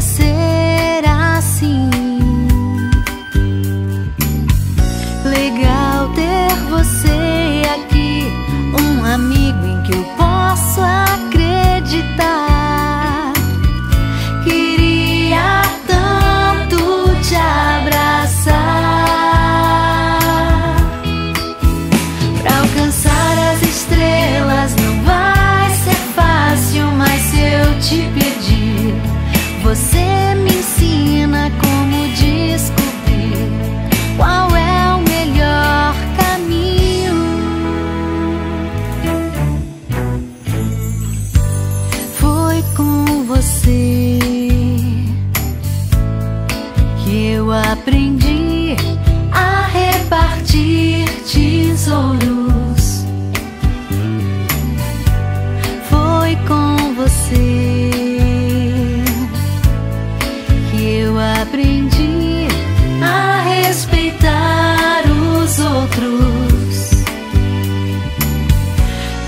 ser assim. Legal ter você aqui, um amigo em que eu posso acreditar. Queria tanto te abraçar. Pra alcançar as estrelas não vai ser fácil, mas se eu te pedir, você me ensina como descobrir qual é o melhor caminho. Foi com você que eu aprendi a repartir tesouros. Foi com você que eu aprendi a respeitar os outros.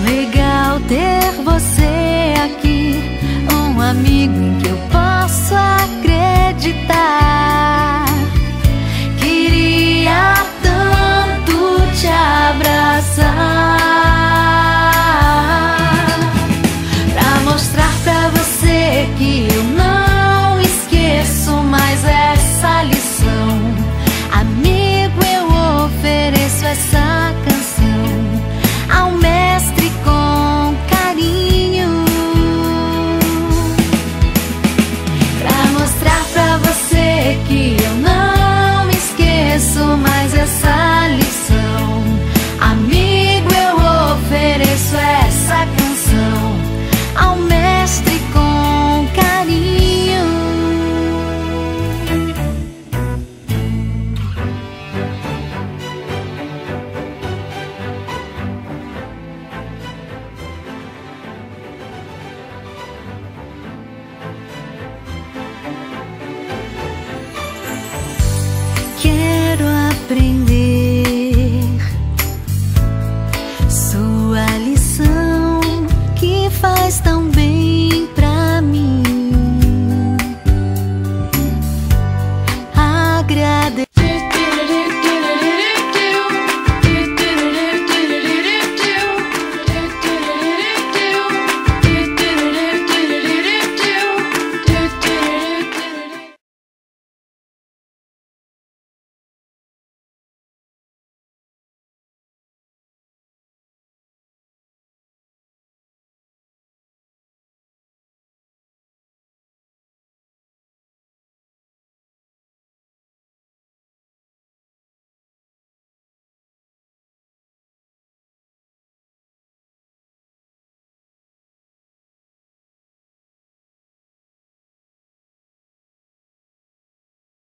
Legal ter você aqui, um amigo em que eu posso acreditar. Queria tanto te abraçar, pra mostrar pra você que eu não esqueço mais essa lição. Amigo, eu ofereço essa canção ao mestre com carinho, pra mostrar pra você que eu não esqueço mais essa lição. Amigo, eu ofereço essa canção ao mestre com carinho. Quero aprender